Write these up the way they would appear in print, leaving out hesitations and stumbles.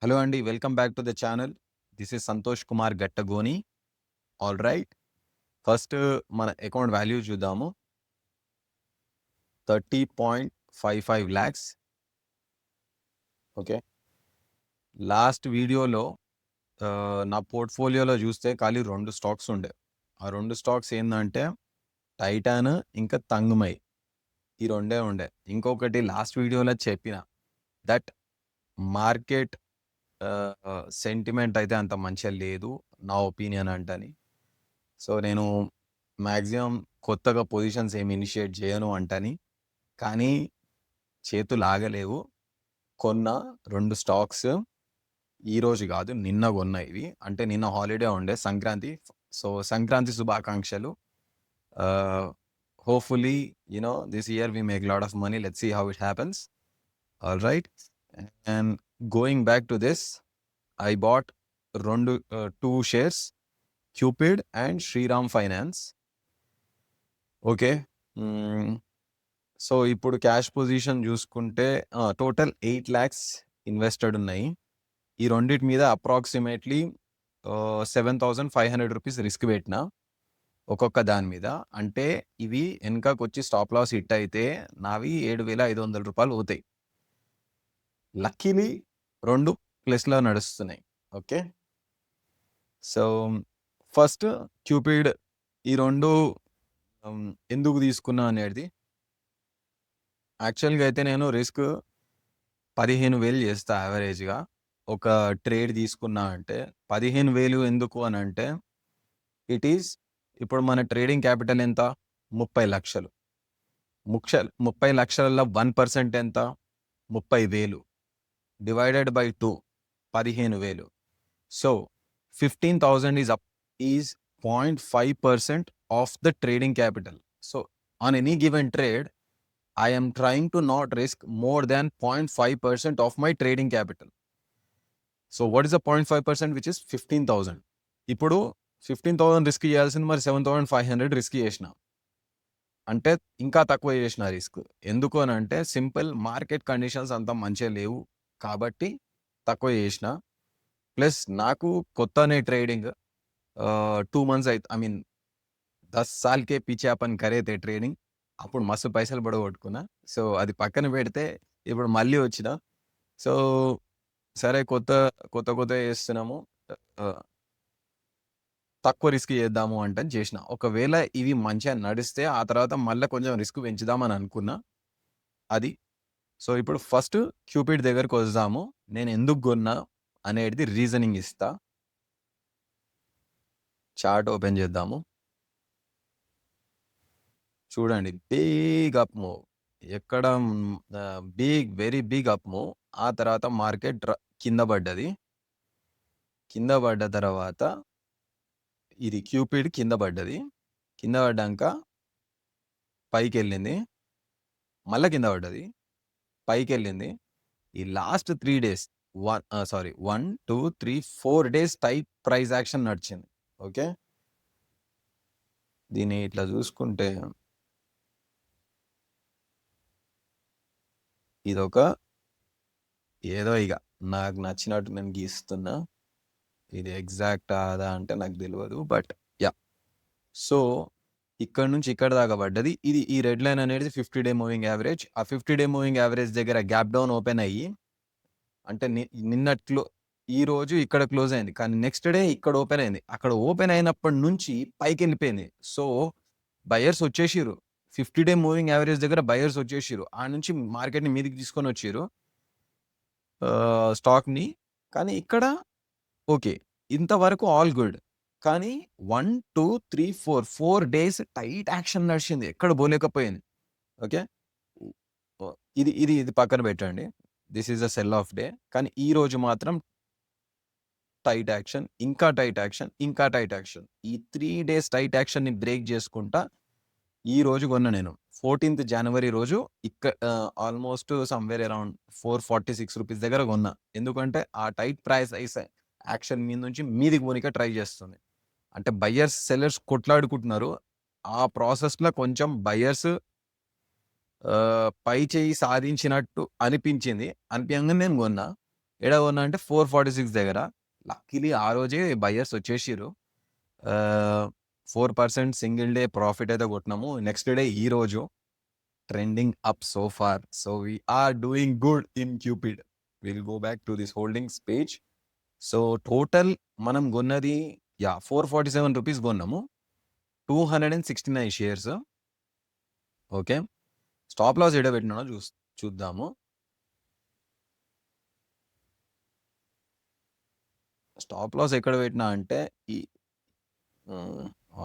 Hello Andy, welcome back to the channel. This is Santosh Kumar Gattagoni. All right. First, మన account value చూద్దాము. 30.55 lakhs. Okay. Last వీడియోలో నా పోర్ట్ఫోలియోలో చూస్తే ఖాళీ 2 stocks ఉండే. ఆ 2 స్టాక్స్ ఏందంటే టైటాన్ ఇంకా తంగమై. ఈ రెండే ఉండే. ఇంకొకటి లాస్ట్ వీడియోలో చెప్పిన దట్ మార్కెట్ సెంటిమెంట్ అయితే అంత మంచిగా లేదు నా ఒపీనియన్ అంటని. సో నేను మ్యాక్సిమం కొత్తగా పొజిషన్స్ ఏమి ఇనిషియేట్ చేయను అంటని. కానీ చేతులు ఆగలేవు. కొన్న 2 స్టాక్స్ ఈరోజు కాదు నిన్న కొన్న ఇవి. అంటే నిన్న హాలిడే ఉండే సంక్రాంతి. సో సంక్రాంతి శుభాకాంక్షలు. Hopefully this year we make lot of money. Let's see how it happens. All right. And going back to this, I bought 2 shares, Cupid and Shriram Finance. Okay. So ఇప్పుడు క్యాష్ పొజిషన్ చూసుకుంటే total 8 lakhs invested ఉన్నాయి. ఈ రెండిటి మీద approximately 7,500 rupees risk పెట్టిన ఒక్కొక్క దాని మీద. అంటే ఇవి వెనకకు వచ్చి స్టాప్ లాస్ హిట్ అయితే నావి 7,500 రూపాయలు అవుతాయి. లక్కీలీ 2 ప్లస్లో నడుస్తున్నాయి. ఓకే. సో ఫస్ట్ క్యూపిడ్, ఈ 2 ఎందుకు తీసుకున్నా అనేది, యాక్చువల్గా అయితే నేను రిస్క్ 15,000 చేస్తా యావరేజ్గా ఒక ట్రేడ్ తీసుకున్నా అంటే. 15,000 ఎందుకు అని అంటే, ఇట్ ఈస్ ఇప్పుడు మన ట్రేడింగ్ క్యాపిటల్ ఎంత, 30 లక్షలు. 30 లక్షలలో 1% ఎంత, 30,000 divided by 2, 15,000. So 15,000 is 0.5% of the trading capital. So on any given trade I am trying to not risk more than 0.5% of my trading capital. So what is the 0.5%, which is 15,000? ఇప్పుడు 15,000 risk చేయాల్సింది మరి 7,500 risk చేసిన అంటే ఇంకా తక్కువ చేసిన risk. ఎందుకు అని అంటే సింపుల్, మార్కెట్ కండిషన్స్ అంత మంచిగా లేవు కాబట్టి తక్కువ చేసిన. ప్లస్ నాకు కొత్తనే ట్రేడింగ్, 2 months అయితే, ఐ మీన్ 10 साल के पीछे अपन करे थे ట్రేడింగ్. అప్పుడు మస్తు పైసలు పడగొట్టుకున్నా. సో అది పక్కన పెడితే ఇప్పుడు మళ్ళీ వచ్చిన. సో సరే కొత్త చేస్తున్నాము, తక్కువ రిస్క్ చేద్దాము అంటే చేసిన. ఒకవేళ ఇవి మంచిగా నడిస్తే ఆ తర్వాత మళ్ళీ కొంచెం రిస్క్ పెంచుదామని అనుకున్నా. అది. సో ఇప్పుడు ఫస్ట్ క్యూపిడ్ దగ్గరకు వద్దాము. నేను ఎందుకు కొన్నా అనేది రీజనింగ్ ఇస్తా. చార్ట్ ఓపెన్ చేద్దాము. చూడండి, బిగ్ అప్ మూవ్. ఎక్కడ వెరీ బిగ్ అప్ మూవ్. ఆ తర్వాత మార్కెట్ కింద పడ్డది. కింద పడ్డ తర్వాత ఇది క్యూపిడ్ కింద పడ్డది. కింద పడ్డాక పైకి వెళ్ళింది, మళ్ళీ కింద పడ్డది, పైకి వెళ్ళింది. ఈ last 3 days, 1, 2, 3, 4 days type price action నడిచింది. ఓకే. దీన్ని ఇట్లా చూసుకుంటే ఇదొక ఏదో ఇక నాకు నచ్చినట్టు నేను గీస్తున్నా. ఇది ఎగ్జాక్ట్ ఆదా అంటే నాకు తెలియదు, బట్ యా. సో ఇక్కడ నుంచి ఇక్కడ దాకా పడ్డది. ఈ రెడ్ లైన్ అనేది 50-day మూవింగ్ యావరేజ్. ఆ 50-day మూవింగ్ యావరేజ్ దగ్గర గ్యాప్ డౌన్ ఓపెన్ అయ్యి, అంటే నిన్నట్లో ఈ రోజు ఇక్కడ క్లోజ్ అయింది, కానీ నెక్స్ట్ డే ఇక్కడ ఓపెన్ అయింది. అక్కడ ఓపెన్ అయినప్పటి నుంచి పైకి వెళ్ళిపోయింది. సో బయర్స్ వచ్చేసిరు. 50-day మూవింగ్ యావరేజ్ దగ్గర బయర్స్ వచ్చేసిరు. ఆ నుంచి మార్కెట్ని మీదకి తీసుకొని వచ్చిరు స్టాక్ని. కానీ ఇక్కడ ఓకే, ఇంతవరకు ఆల్ గుడ్. కానీ 1, 2, 3, 4 days టైట్ యాక్షన్ నడిచింది, ఎక్కడ పోలేకపోయింది. ఓకే. ఇది ఇది ఇది పక్కన పెట్టండి. This is a cell of day. కానీ ఈ రోజు మాత్రం టైట్ యాక్షన్, ఇంకా టైట్ యాక్షన్, ఇంకా టైట్ యాక్షన్. ఈ 3 days టైట్ యాక్షన్ని బ్రేక్ చేసుకుంటా ఈ రోజు కొన్న నేను 14th January రోజు ఆల్మోస్ట్ సమ్వేర్ అరౌండ్ 446 రూపీస్ దగ్గర కొన్నా. ఎందుకంటే ఆ టైట్ ప్రైస్ యాక్షన్ మీద నుంచి మీదికి పోనీక ట్రై చేస్తుంది. అంటే బయ్యర్స్ సెల్లర్స్ కొట్లాడుకుంటున్నారు. ఆ ప్రాసెస్లో కొంచెం బయ్యర్స్ పై చేయి సాధించినట్టు అనిపించింది. అనిపించగానే నేను కొన్నా. ఏడ కొన్నా అంటే 446 దగ్గర. లక్కీలీ ఆ రోజే బయర్స్ వచ్చేసిర్రు. 4% సింగిల్ డే ప్రాఫిట్ అయితే కొట్టినాము. నెక్స్ట్ డే ఈరోజు trending up so far. So we are doing good in Cupid. Will go back to this holdings page. So total మనం కొన్నది 447 రూపీస్ కొన్నాము. 269 షేర్స్. ఓకే. స్టాప్ లాస్ ఎక్కడ పెట్టినానో చూద్దాము. Stop loss ఎక్కడ పెట్టినా అంటే ఈ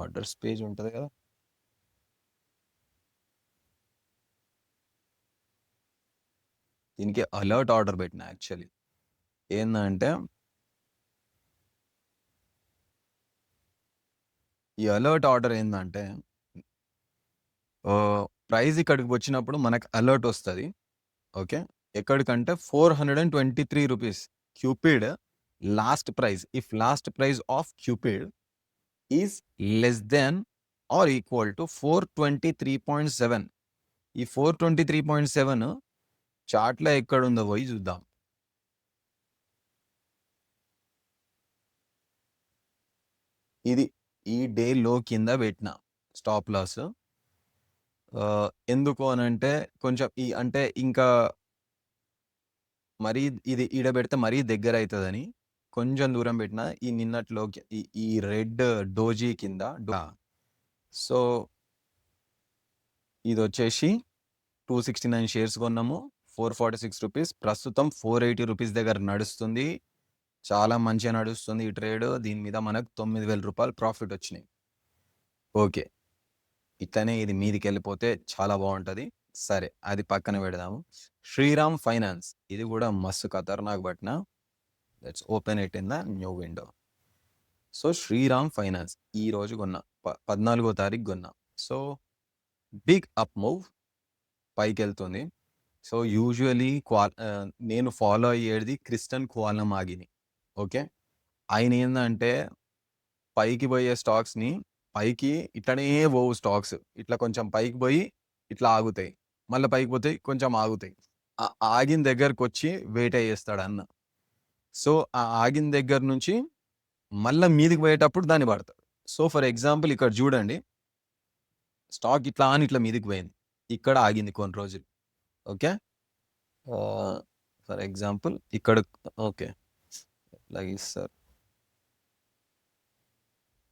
ఆర్డర్స్ పేజ్ ఉంటుంది కదా, దీనికి అలర్ట్ ఆర్డర్ పెట్టిన. యాక్చువల్లీ ఏందంటే ఈ అలర్ట్ ఆర్డర్ ఏందంటే ప్రైస్ ఇక్కడికి వచ్చినప్పుడు మనకు అలర్ట్ వస్తుంది. ఓకే. ఎక్కడికంటే 423 rupees Cupid last price. If last price of Cupid is less than or equal to 423.7. ఈ 423.7 చార్ట్లో ఎక్కడుందో పోయి చూద్దాం. ఇది ఈ డే లో కింద పెట్టిన స్టాప్ లాస్. ఎందుకు అనంటే కొంచెం అంటే ఇంకా మరీ ఇది ఈడ పెడితే మరీ దగ్గర అవుతుందని కొంచెం దూరం పెట్టిన. ఈ నిన్నట్లోకి ఈ రెడ్ డోజీ కింద. సో ఇది వచ్చేసి 269 షేర్స్ కొన్నాము. 446 రూపీస్. ప్రస్తుతం 480 రూపీస్ దగ్గర నడుస్తుంది. చాలా మంచిగా నడుస్తుంది ఈ ట్రేడ్. దీని మీద మనకు 9,000 రూపాయలు ప్రాఫిట్ వచ్చినాయి. ఓకే. ఇట్లనే ఇది మీదికి వెళ్ళిపోతే చాలా బాగుంటుంది. సరే, అది పక్కన పెడదాము. శ్రీరామ్ ఫైనాన్స్, ఇది కూడా మస్తు ఖతర్నాక్ పట్టిన. Let's open it in the new window. So Shriram Finance ఈ రోజు కొన్నా, 14వ తారీఖు కొన్నా. సో బిగ్ అప్ మూవ్, పైకి వెళ్తుంది. సో యూజువలీ నేను ఫాలో అయ్యేది క్రిస్టన్ కువాలమాగిని. ఓకే. ఆయన ఏంటంటే పైకి పోయే స్టాక్స్ని పైకి ఇట్లనే పోవు స్టాక్స్. ఇట్లా కొంచెం పైకి పోయి ఇట్లా ఆగుతాయి, మళ్ళీ పైకి పోతాయి, కొంచెం ఆగుతాయి. ఆగిన దగ్గరకు వచ్చి వెయిట్ అయ్యేస్తాడు అన్న. సో ఆ ఆగిన దగ్గర నుంచి మళ్ళీ మీదికి పోయేటప్పుడు దాన్ని పడతాడు. సో ఫర్ ఎగ్జాంపుల్ ఇక్కడ చూడండి, స్టాక్ ఇట్లా అని ఇట్లా మీదికి పోయింది, ఇక్కడ ఆగింది కొన్ని రోజులు. ఓకే. ఫర్ ఎగ్జాంపుల్ ఇక్కడ ఓకే సార్,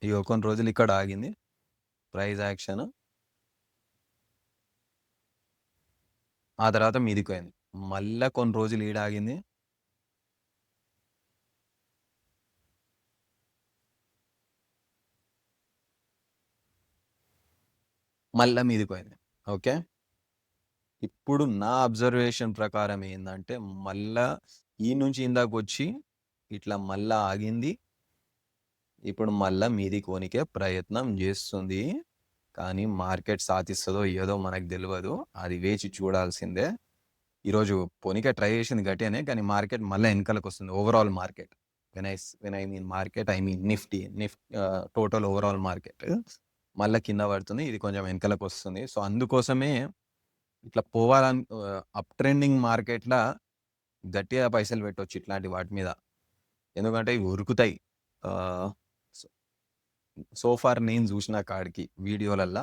ఇక కొన్ని రోజులు ఇక్కడ ఆగింది ప్రైస్ యాక్షన్. ఆ తర్వాత మీదికి పోయింది, మళ్ళా కొన్ని రోజులు ఈడ ఆగింది, మళ్ళా మీదికి పోయింది. ఓకే. ఇప్పుడు నా అబ్జర్వేషన్ ప్రకారం ఏంటంటే మళ్ళా ఈ నుంచి ఇందాక వచ్చి ఇట్లా మళ్ళా ఆగింది, ఇప్పుడు మళ్ళా మీది కోనికే ప్రయత్నం చేస్తుంది. కానీ మార్కెట్ సాధిస్తుందో ఏదో మనకు తెలియదు, అది వేచి చూడాల్సిందే. ఈరోజు పోనీకే ట్రై చేసింది గట్టిగానే, కానీ మార్కెట్ మళ్ళీ వెనకాలకు వస్తుంది. Overall market, when I mean market, I mean Nifty total overall market మళ్ళీ కింద పడుతుంది. ఇది కొంచెం వెనకాలకు వస్తుంది. సో అందుకోసమే ఇట్లా పోవాలని అప్ ట్రెండింగ్ మార్కెట్లో గట్టిగా పైసలు పెట్టవచ్చు ఇట్లాంటి వాటి మీద, ఎందుకంటే ఇవి ఉరుకుతాయి. సోఫార్ నేను చూసిన కాడికి వీడియోలల్లో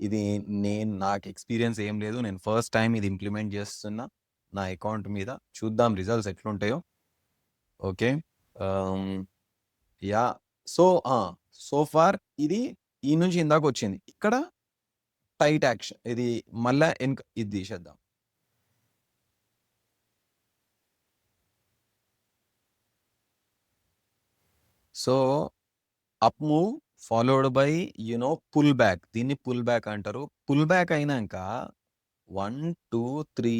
ఇది నాకు ఎక్స్పీరియన్స్ ఏం లేదు. నేను ఫస్ట్ టైం ఇది ఇంప్లిమెంట్ చేస్తున్నా నా అకౌంట్ మీద. చూద్దాం రిజల్ట్స్ ఎట్లుంటాయో. ఓకే. యా. సో ఫార్ ఇది ఈ నుంచి ఇందాక వచ్చింది, ఇక్కడ టైట్ యాక్షన్. ఇది మళ్ళా ఇది తీసేద్దాం. So up move followed by pull back. దీన్ని పుల్ బ్యాక్ అంటారు. పుల్ బ్యాక్ అయినాక 1 2 3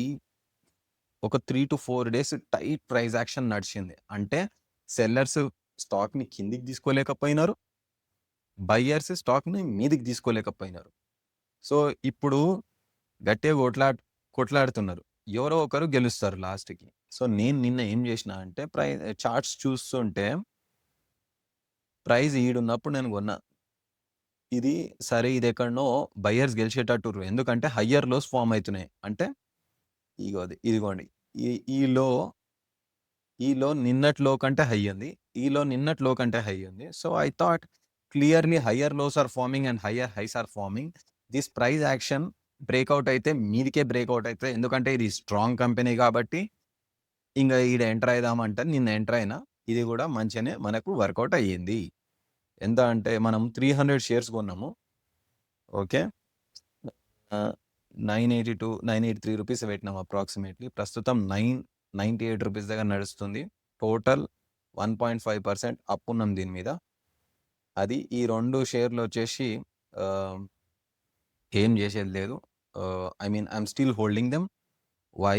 ఒక 3 to 4 days tight price action నడిచింది. అంటే సెల్లర్స్ స్టాక్ని కిందికి తీసుకోలేకపోయినారు, బయ్యర్స్ స్టాక్ని మీదికి తీసుకోలేకపోయినారు. సో ఇప్పుడు గట్టిగా కొట్లాడుతున్నారు, ఎవరో ఒకరు గెలుస్తారు లాస్ట్కి. సో నేను నిన్న ఏం చేసిన అంటే చార్ట్స్ చూస్తుంటే ప్రైస్ ఈడున్నప్పుడు నేను కొన్నా. ఇది సరే, ఇది ఎక్కడనో బయ్యర్స్ గెలిచేటట్టు, ఎందుకంటే హయ్యర్ లోస్ ఫామ్ అవుతున్నాయి. అంటే ఇదిగోండి ఈ లో ఈలో నిన్నటి లో కంటే హై ఉంది. ఈలో నిన్నటి లో కంటే హై ఉంది. So, I thought clearly higher lows are forming and higher highs are forming. This price action breakout అయితే మీదికే బ్రేకౌట్ అయితది. ఎందుకంటే ఇది స్ట్రాంగ్ కంపెనీ కాబట్టి ఇంగ ఈడ ఎంటర్ అయిదామంటే నిన్న ఎంటర్ అయినా. ఇది గూడా మంచిగానే మనకు వర్కౌట్ అయ్యింది. ఎంత అంటే మనం 300 షేర్స్ కొన్నాము. ఓకే. 982, 983 రూపీస్ పెట్టినాం అప్రాక్సిమేట్‌లీ. ప్రస్తుతం 998 రూపీస్ దగ్గర నడుస్తుంది. టోటల్ 1.5% అప్పున్నాం దీని మీద. అది ఈ 2 షేర్‌లొచ్చేసి ఏం చేసేది లేదు. I mean I am still holding them. Why?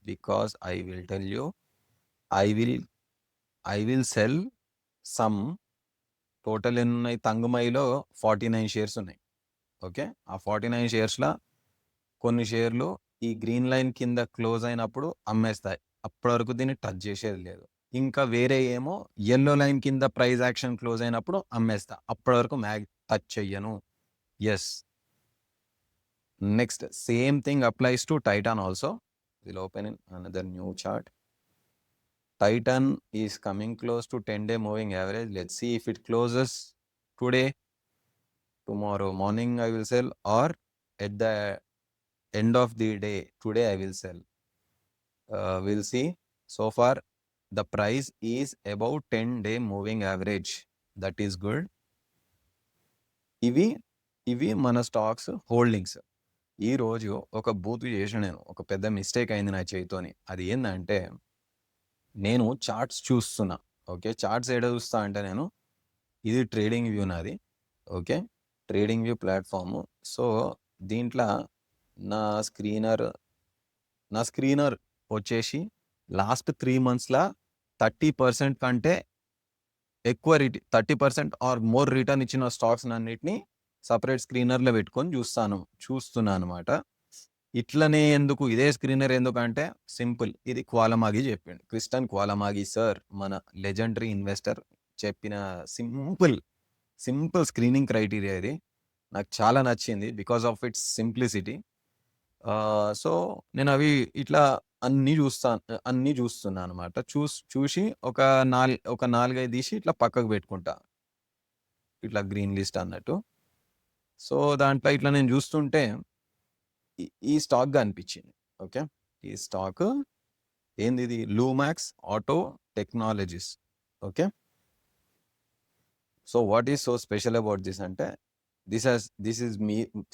Because I will tell you. I will sell some. Total ఎన్నున్నాయి? తంగుమయిలో 49 షేర్స్ ఉన్నాయి. ఓకే. ఆ 49 షేర్స్‌ల కొన్ని షేర్లు ఈ గ్రీన్ లైన్ కింద క్లోజ్ అయినప్పుడు అమ్మేస్తాయి. అప్పటి వరకు దీన్ని టచ్ చేసేది లేదు. ఇంకా వేరే ఏమో యెల్లో లైన్ కింద ప్రైస్ యాక్షన్ క్లోజ్ అయినప్పుడు అమ్మేస్తా. అప్పటి వరకు టచ్ చెయ్యను. Yes. Next same thing applies to Titan also. Will open in another new chart. Titan is coming close to 10-day moving average. Let's see if it closes today. Tomorrow morning I will sell, or at the end of the day today I will sell. We'll see. So far the price is about 10-day moving average. That is good. ఇవి మన stocks holdings. ఈ రోజు ఒక బూతు చేసిన నేను. ఒక పెద్ద mistake అయింది నా చేతితోని. అది ఏందంటే నేను చార్ట్స్ చూస్తున్నా. ఓకే. చార్ట్స్ ఏడ చూస్తా అంటే నేను ఇది ట్రేడింగ్ వ్యూ నాది. Okay. Trading view platform. So, దీంట్ల నా స్క్రీనర్ వచ్చేసి లాస్ట్ 3 మంత్స్‌ల 30% కంటే ఎక్కువ 30% ఆర్ మోర్ రిటర్న్ ఇచ్చిన స్టాక్స్‌నన్నిటిని సెపరేట్ స్క్రీనర్‌లో పెట్టుకొని చూస్తున్నా అనమాట. ఇట్లనే ఎందుకు ఇదే స్క్రీనర్ ఎందుకంటే సింపుల్. ఇది క్వాలమాగి చెప్పిండు. క్రిస్టన్ క్వాలమాగి సార్, మన లెజెండరీ ఇన్వెస్టర్ చెప్పిన సింపుల్ స్క్రీనింగ్ క్రైటీరియా ఇది. నాకు చాలా నచ్చింది because of it's simplicity. So, నేను అవి ఇట్లా అన్నీ చూస్తున్నా అనమాట. చూసి ఒక 4, 5 తీసి ఇట్లా పక్కకు పెట్టుకుంటా. ఇట్లా గ్రీన్ లిస్ట్ అన్నట్టు. సో, దాంట్లో ఇట్లా నేను చూస్తుంటే ఈ స్టాక్ కనిపించింది. ఓకే. ఈ స్టాక్ ఏందిది? Lumax auto technologies. Okay. So, what is so special about this అంటే this is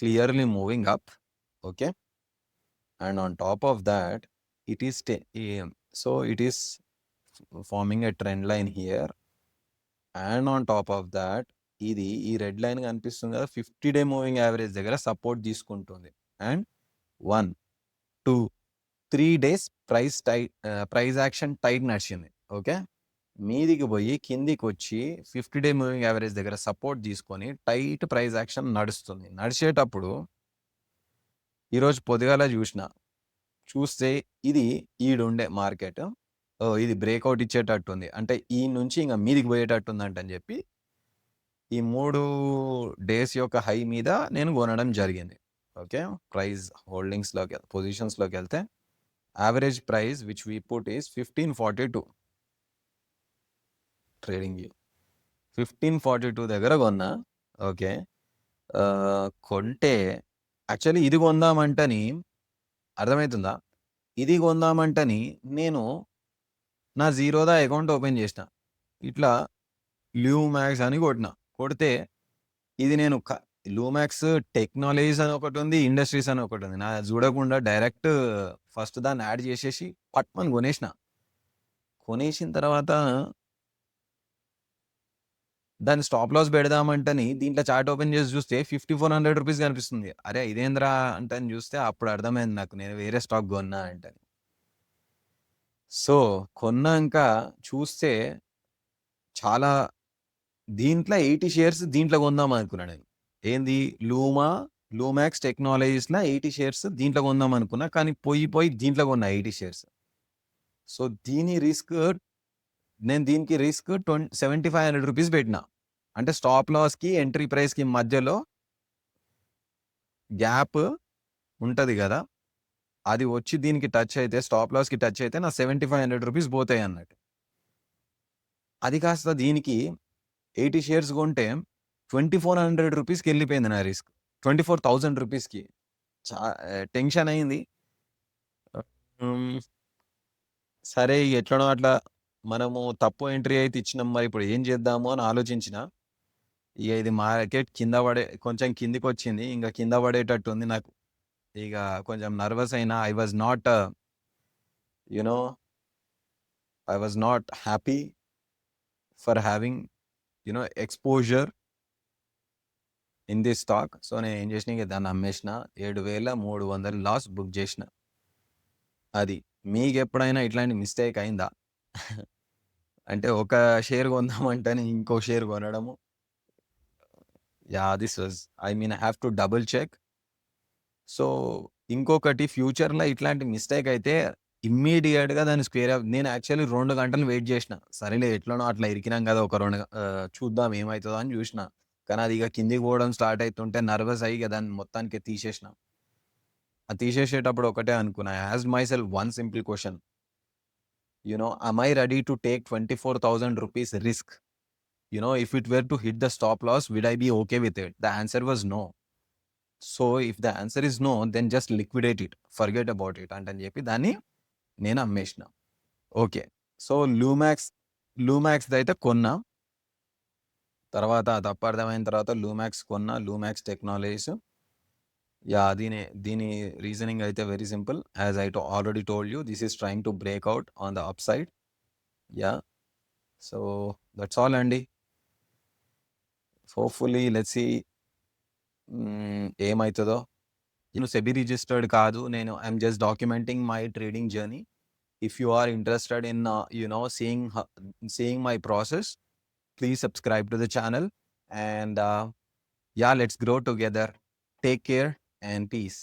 clearly moving up. Okay. And on top of that it is forming a trend line here. And on top of that ఈ red line కనిపిస్తుంది కదా, 50-డే moving average దగ్గర support తీసుకుంటుంది. And 1, 2, 3 days price action tight నడిచింది. Okay. మీదికి పోయి కిందికొచ్చి 50-డే మూవింగ్ యావరేజ్ దగ్గర సపోర్ట్ తీసుకొని టైట్ ప్రైస్ యాక్షన్ నడుస్తుంది. నడిచేటప్పుడు ఈరోజు పొద్దుగాల చూస్తే ఇది ఈడుండే మార్కెట్. ఇది బ్రేక్అవుట్ ఇచ్చేటట్టుంది. అంటే ఈ నుంచి ఇంక మీదికి పోయేటట్టుందంటని చెప్పి ఈ 3 డేస్ యొక్క హై మీద నేను కొనడం జరిగింది. ఓకే. ప్రైస్ పొజిషన్స్‌లోకి వెళ్తే average price which we put is 1542 trading view. 1542 దగ్గర కొన్నా. ఓకే. కొంటే యాక్చువల్లీ ఇది కొందామంటని అర్థమవుతుందా? ఇది కొందామంటని నేను నా జీరోదా అకౌంట్ ఓపెన్ చేసిన. ఇట్లా లూమాక్స్ అని కొడితే ఇది నేను లూమాక్స్ టెక్నాలజీస్ అని ఒకటుంది, ఇండస్ట్రీస్ అని ఒకటుంది. నాది చూడకుండా డైరెక్ట్ ఫస్ట్ దాన్ని యాడ్ చేసేసి పట్మని కొనేసిన తర్వాత దాన్ని స్టాప్ లాస్ పెడదామంటని దీంట్లో చార్ట్ ఓపెన్ చేసి చూస్తే 5400 రూపీస్ కనిపిస్తుంది. అరే ఇదేంద్రా అంటని చూస్తే అప్పుడు అర్థమైంది నాకు నేను వేరే స్టాక్ కొన్నా అంటని. సో, కొన్నాక చూస్తే చాలా దీంట్లో 80 షేర్స్ దీంట్లో కొందాం అనుకున్నా నేను. ఏంది? లూమాక్స్ టెక్నాలజీస్‌ల 80 షేర్స్ దీంట్లో కొందాం అనుకున్నా. కానీ పోయి దీంట్లో కొన్నా 80 షేర్స్. సో, నేను దీనికి రిస్క్ 7500 రూపీస్ పెట్టినా. అంటే స్టాప్ లాస్‌కి, ఎంట్రీ ప్రైస్‌కి మధ్యలో గ్యాప్ ఉంటది కదా! అది వచ్చి దీనికి టచ్ అయితే స్టాప్ లాస్‌కి టచ్ అయితే నా రూ. 7500 పోతాయన్నట్టు. అది కాస్త దీనికి 80 షేర్స్ కొంటే రూ. 2400కెళ్ళిపోయింది నా రిస్క్. రూ. 24,000కి చా టెన్షన్ అయింది. హ్మ్. సరే ఎట్లనో అట్లా మనము తప్పు ఎంట్రీ అయితే ఇచ్చినాం. మరి ఇప్పుడు ఏం చేద్దాము అని ఆలోచించిన. ఇగ ఇది మార్కెట్ కింద పడే కొంచెం కిందకొచ్చింది. ఇంక కింద పడేటట్టుంది నాకు. ఇగ కొంచెం నర్వస్ అయినా. I was not you know I was not happy for having exposure in this stock. So, నేనేం చేసినా ఇగ దాన్ని అమ్మేసిన. 7,300 లాస్ బుక్ చేసిన. అది. మీకెప్పుడైనా ఇట్లాంటి మిస్టేక్ అయిందా? అంటే ఒక షేర్ కొందామంటేనే ఇంకో షేర్ కొనడము. Yeah! This was I mean I have to double check. So, ఇంకొకటి ఫ్యూచర్‌లో ఇట్లాంటి మిస్టేక్ అయితే ఇమ్మీడియేట్‌గా దాన్ని స్క్వేర్ అప్ నేను యాక్చువల్లీ 2 గంటలు వెయిట్ జేషిన. సరేలే ఎట్లనో అట్లా ఇరికినాం గదా! ఒక చూద్దాం ఏమైతదో అని జూషిన. కానీ అది ఇగ కిందికి పోవడం స్టార్ట్ అయితుంటే నర్వస్ అయ్యి ఇగ దాన్ని మొత్తానికే తీసేషిన. అది తీసేసేటప్పుడు ఒకటే అనుకున్నా. I asked my self one simple question. Am I ready to take రూ. 24,000 risk? If it were to hit the stop loss, would I be okay with it? The answer was no. So, if the answer is no, then just liquidate it. Forget about it అని చెప్పి దాన్ని నేను అమ్మేసిన. Okay. So, లూమాక్స్‌దయితే కొన్నా. తర్వాత తప్పు అర్థమైన తర్వాత లూమాక్స్ కొన్నా. లూమాక్స్ టెక్నాలజీస్. యాహ్! దీని రీజనింగ్ అయితే very simple. As I already told you this is trying to break out on the upside. Yeah! So, that's all అండి. హోప్‌ఫుల్లీ లెట్స్ సీ ఏమైతదో. నేను సెబీ రిజిస్టర్డ్ కాదు. I'm just documenting my trading journey. If you are interested in seeing my process, please subscribe to the channel. And yeah, let's grow together. Take care and peace.